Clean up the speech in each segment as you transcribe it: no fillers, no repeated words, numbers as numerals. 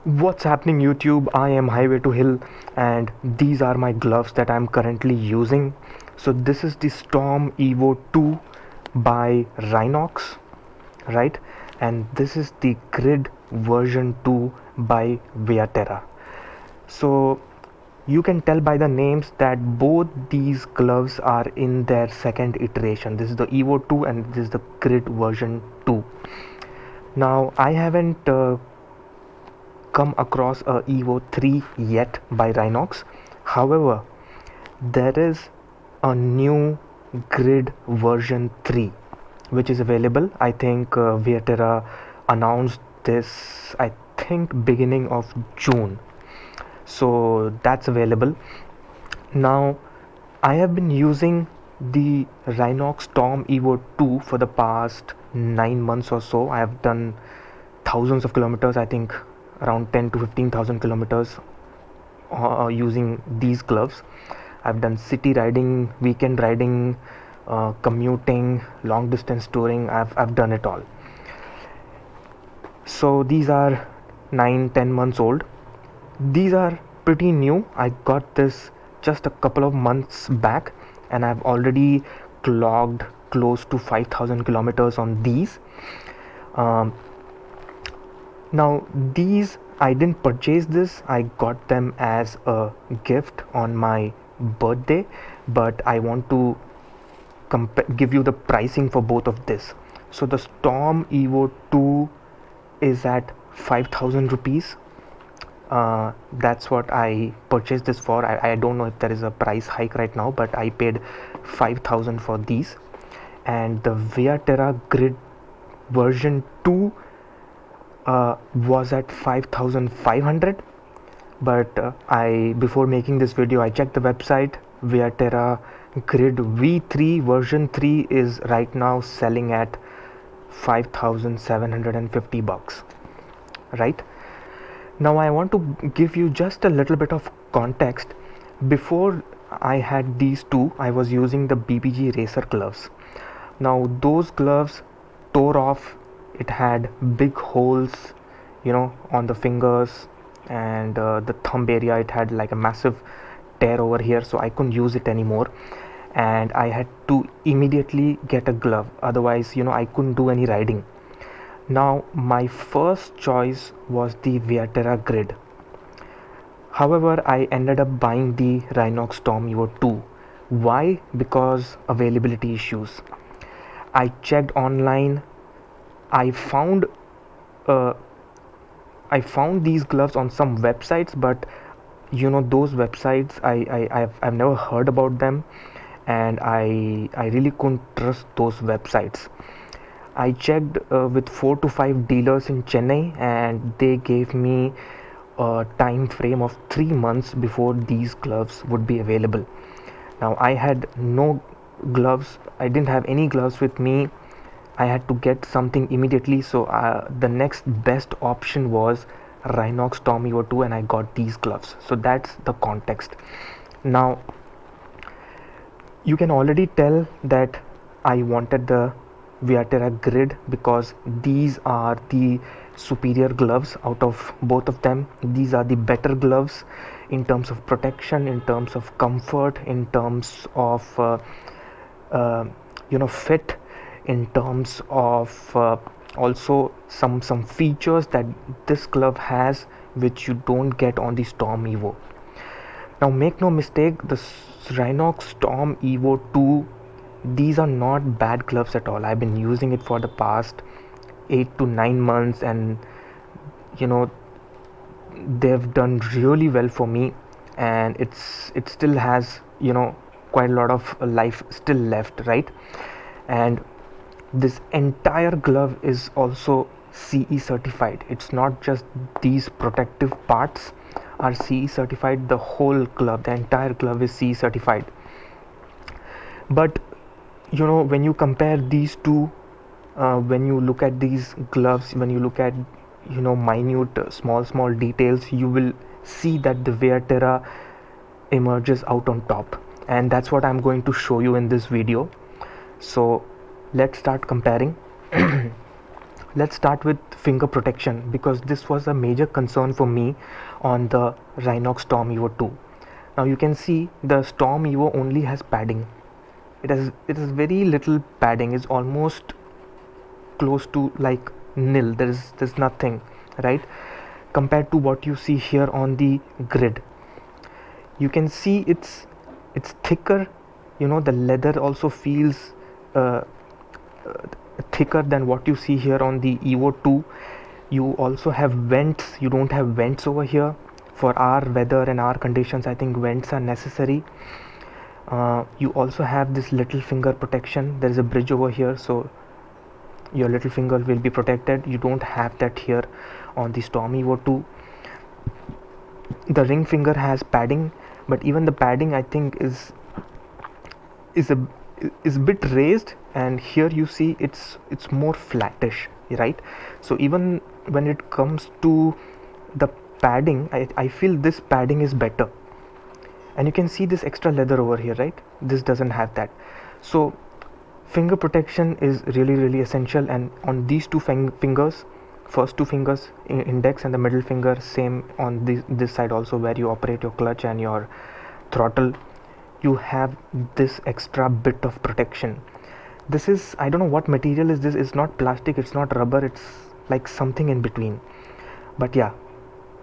What's happening YouTube? I am Highway to Hill and these are my gloves that I'm currently using. So this is the Storm Evo 2 by Rynox, right? And this is the Grid version 2 by Viaterra. So you can tell by the names that both these gloves are in their second iteration. This is the Evo 2 and this is the Grid version 2. Now I haven't come across a Evo 3 yet by Rynox. However, there is a new Grid version 3 which is available. I think Viaterra announced this, I think, beginning of June. So that's available. Now, I have been using the Rynox Storm Evo 2 for the past 9 months or so. I have done thousands of kilometers, I think around 10 to 15,000 kilometers using these gloves. I've done city riding, weekend riding, commuting, long distance touring. I've done it all. So these are 9-10 months old. These are pretty new. I got this just a couple of months back and I've already clocked close to 5,000 kilometers on these. Now these, I didn't purchase this, I got them as a gift on my birthday, but I want to give you the pricing for both of this. So the Storm Evo 2 is at 5,000 rupees. That's what I purchased this for. I don't know if there is a price hike right now, but I paid 5,000 for these. And the Viaterra Grid version 2 was at 5,500, but before making this video I checked the website. Viaterra Grid V3 version 3 is right now selling at 5,750 bucks, right? Now I want to give you just a little bit of context. Before I had these two, I was using the BBG Racer gloves. Now those gloves tore off. It had big holes, on the fingers and the thumb area. It had like a massive tear over here, so I couldn't use it anymore and I had to immediately get a glove, otherwise I couldn't do any riding. Now my first choice was the Viaterra Grid. However, I ended up buying the Rynox Storm Evo 2. Why? Because availability issues. I checked online. I found these gloves on some websites, but those websites I've never heard about them, and I really couldn't trust those websites. I checked with 4 to 5 dealers in Chennai, and they gave me a time frame of 3 months before these gloves would be available. Now I had no gloves. I didn't have any gloves with me. I had to get something immediately, so the next best option was Rynox Storm Evo 2 and I got these gloves. So that's the context. Now you can already tell that I wanted the Viaterra Grid because these are the superior gloves out of both of them. These are the better gloves in terms of protection, in terms of comfort, in terms of fit, in terms of also some features that this glove has which you don't get on the Storm Evo. Now make no mistake, the Rynox Storm Evo 2, these are not bad gloves at all. I've been using it for the past 8 to 9 months and they've done really well for me, and it still has quite a lot of life still left, right? And this entire glove is also CE certified. It's not just these protective parts are CE certified. The whole glove, the entire glove is CE certified. But when you compare these two, when you look at these gloves, when you look at minute small details, you will see that the Viaterra emerges out on top, and that's what I'm going to show you in this video. So let's start comparing. let's start with finger protection, because this was a major concern for me on the Rynox Storm Evo 2. Now you can see the Storm Evo only has padding. It is very little padding, is almost close to like nil. There's nothing, right, compared to what you see here on the grid. You can see it's thicker, the leather also feels uh, thicker than what you see here on the Evo 2. You also have vents. You don't have vents over here. For our weather and our conditions, I think vents are necessary. You also have this little finger protection. There is a bridge over here, so your little finger will be protected. You don't have that here on the Storm Evo 2. The ring finger has padding, but even the padding I think is a is bit raised, and here you see it's more flattish, right? So even when it comes to the padding, I feel this padding is better. And you can see this extra leather over here, right? This doesn't have that. So finger protection is really essential. And on these two fingers, first two fingers, index and the middle finger, same on this side also, where you operate your clutch and your throttle, you have this extra bit of protection. This is, I don't know what material is this. It's not plastic, it's not rubber, it's like something in between. But yeah,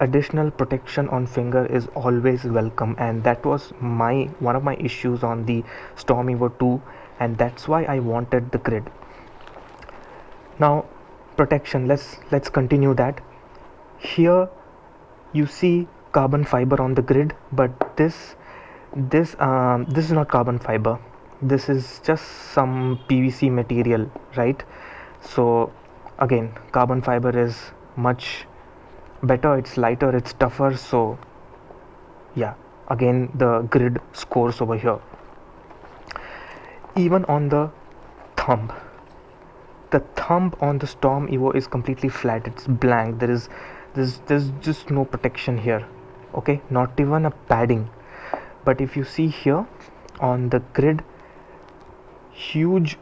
additional protection on finger is always welcome, and that was one of my issues on the Storm Evo 2, and that's why I wanted the grid. Now protection, let's continue that. Here you see carbon fiber on the grid, but this is not carbon fiber. This is just some PVC material, right? So again, carbon fiber is much better, it's lighter, it's tougher. So yeah, again the grid scores over here. Even on the thumb on the Storm Evo is completely flat, it's blank. There's just no protection here, okay, not even a padding. But if you see here on the grid, huge,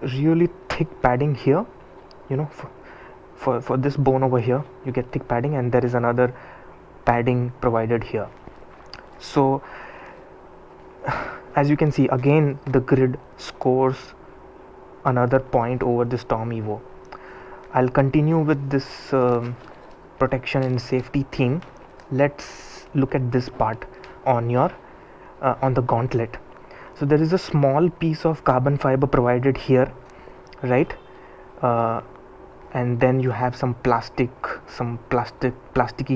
really thick padding here, for this bone over here you get thick padding, and there is another padding provided here. So as you can see, again the grid scores another point over the Storm Evo. I'll continue with this protection and safety theme. Let's look at this part on your on the gauntlet. So there is a small piece of carbon fiber provided here, right? And then you have some plasticky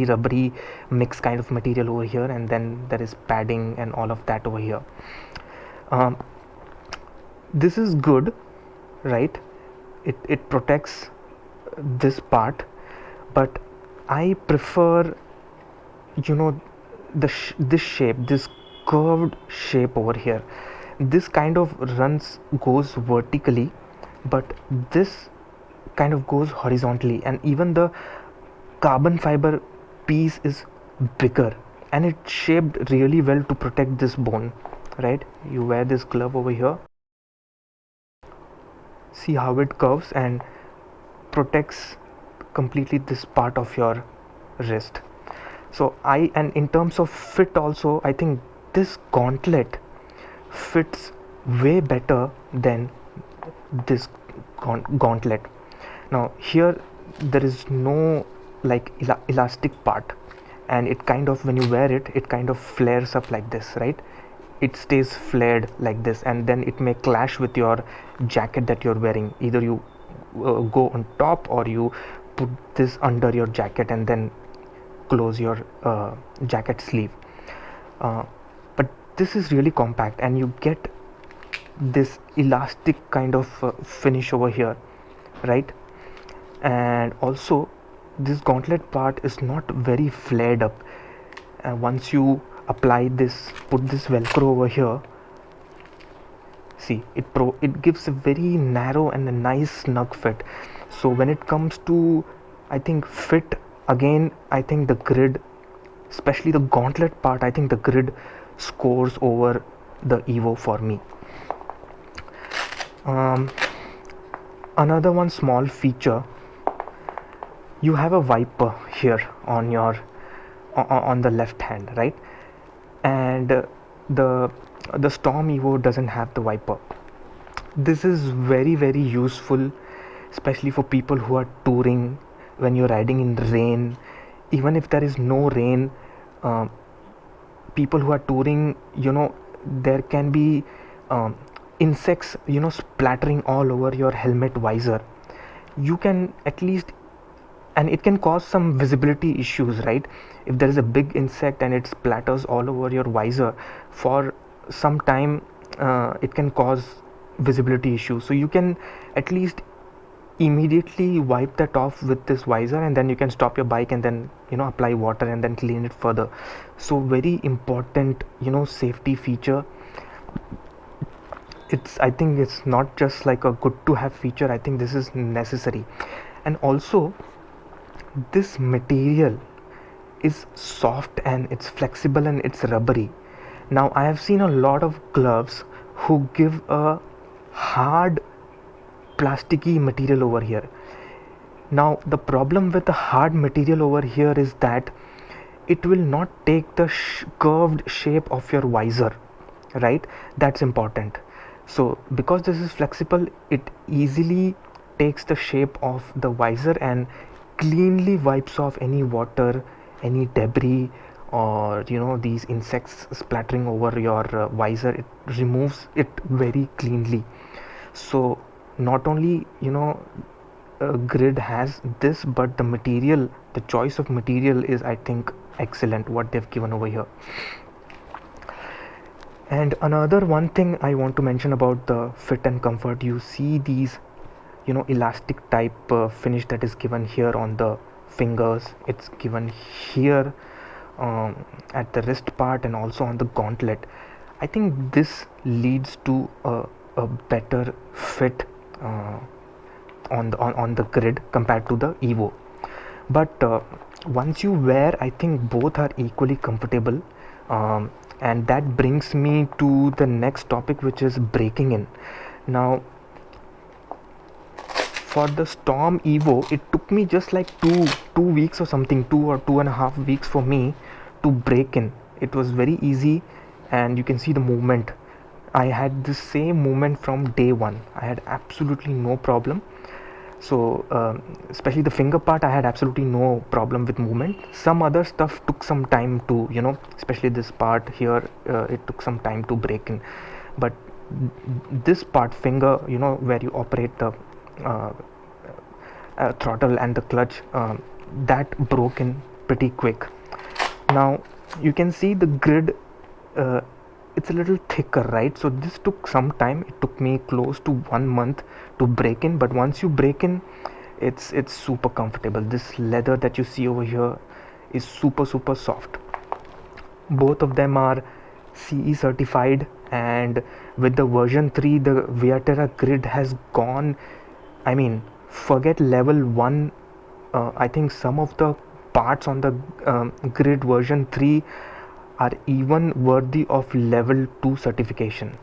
rubbery mix kind of material over here, and then there is padding and all of that over here. This is good, right? It protects this part, but I prefer, this shape, this curved shape over here. This kind of goes vertically, but this kind of goes horizontally, and even the carbon fiber piece is bigger, and it's shaped really well to protect this bone, right? You wear this glove over here, see how it curves and protects completely this part of your wrist. So and in terms of fit also, I think this gauntlet fits way better than this gauntlet. Now here there is no like elastic part, and it kind of, when you wear it, it kind of flares up like this, right? It stays flared like this, and then it may clash with your jacket that you're wearing. Either you go on top, or you put this under your jacket and then close your jacket sleeve. But this is really compact, and you get this elastic kind of finish over here, right? And also this gauntlet part is not very flared up. Once you apply this, put this velcro over here, see it gives a very narrow and a nice snug fit. So when it comes to, I think, fit, again I think the grid, especially the gauntlet part, I think the grid scores over the Evo for me. Another one small feature you have a wiper here on your on the left hand, right? And the the Storm Evo doesn't have the wiper. This is very useful, especially for people who are touring when you're riding in rain. Even if there is no rain, uh, people who are touring, there can be um, insects, splattering all over your helmet visor. You can at least, and it can cause some visibility issues, right? If there is a big insect and it splatters all over your visor for some time, it can cause visibility issues. So you can at least immediately wipe that off with this visor, and then you can stop your bike and then apply water and then clean it further. So very important safety feature. I think it's not just like a good to have feature, I think this is necessary. And also, this material is soft and it's flexible and it's rubbery. Now I have seen a lot of gloves who give a hard plasticky material over here. Now the problem with the hard material over here is that it will not take the curved shape of your visor, right? That's important. So because this is flexible, it easily takes the shape of the visor and cleanly wipes off any water, any debris, or these insects splattering over your visor. It removes it very cleanly. So not only grid has this, but the material, the choice of material is, I think, excellent what they've given over here. And another one thing I want to mention about the fit and comfort, you see these elastic type finish that is given here on the fingers. It's given here at the wrist part and also on the gauntlet. I think this leads to a better fit on the grid compared to the Evo. But once you wear, I think both are equally comfortable. And that brings me to the next topic, which is breaking in. Now for the Storm Evo, it took me just like two weeks or something, 2 or 2.5 weeks for me to break in. It was very easy, and you can see the movement. I had the same movement from day one. I had absolutely no problem. So especially the finger part, I had absolutely no problem with movement. Some other stuff took some time to, especially this part here, it took some time to break in. But this part, finger, where you operate the throttle and the clutch, that broke in pretty quick. Now you can see the grid, it's a little thicker, right? So this took some time. It took me close to 1 month to break in, but once you break in, it's super comfortable. This leather that you see over here is super soft. Both of them are CE certified, and with the version 3, the Viaterra grid has gone, I mean, forget level 1. I think some of the parts on the grid version 3 are even worthy of level 2 certification.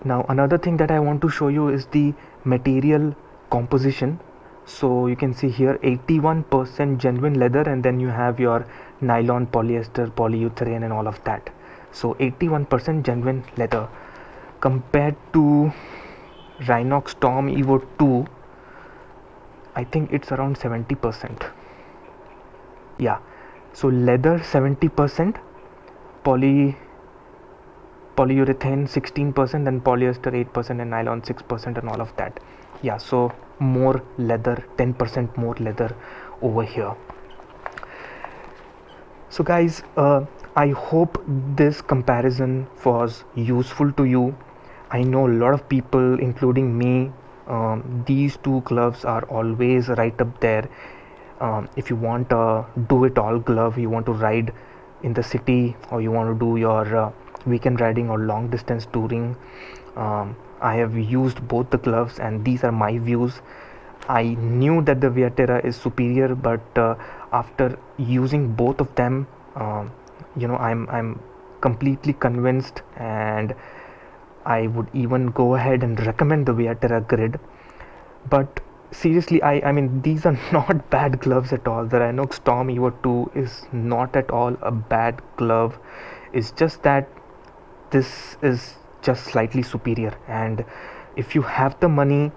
Now another thing that I want to show you is the material composition. So you can see here 81% genuine leather, and then you have your nylon, polyester, polyurethane and all of that. So 81% genuine leather compared to Rynox Storm Evo 2. I think it's around 70%. Yeah, so leather 70%, polyurethane 16%, and polyester 8%, and nylon 6%, and all of that. Yeah, so more leather, 10% more leather over here. So guys, I hope this comparison was useful to you. I know a lot of people, including me, these two gloves are always right up there. If you want a do it all glove, you want to ride in the city, or you want to do your weekend riding or long distance touring, I have used both the gloves, and these are my views. I knew that the Viaterra is superior, but after using both of them, I'm completely convinced, and I would even go ahead and recommend the Viaterra grid. But seriously, I mean, these are not bad gloves at all. The Rynox Storm Evo 2 is not at all a bad glove. It's just that this is just slightly superior, and if you have the money,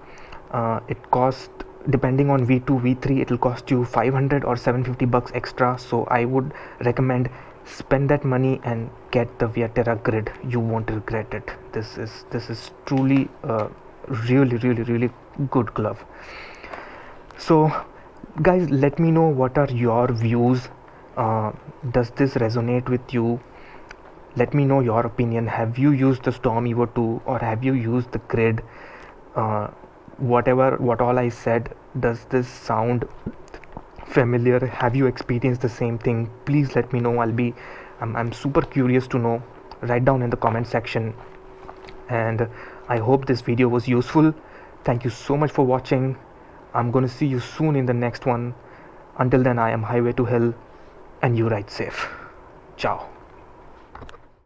it cost, depending on V2 V3, it'll cost you 500 or 750 bucks extra. So I would recommend spend that money and get the Viaterra grid. You won't regret it. This is truly a really good glove. So guys, let me know what are your views. Does this resonate with you? Let me know your opinion. Have you used the Storm Evo 2 or have you used the grid? uh, what all I said, does this sound familiar? Have you experienced the same thing? Please let me know. I'm super curious to know. Write down in the comment section. And I hope this video was useful. Thank you so much for watching. I'm gonna see you soon in the next one. Until then, I am Highway to Hill, and you ride safe. Ciao.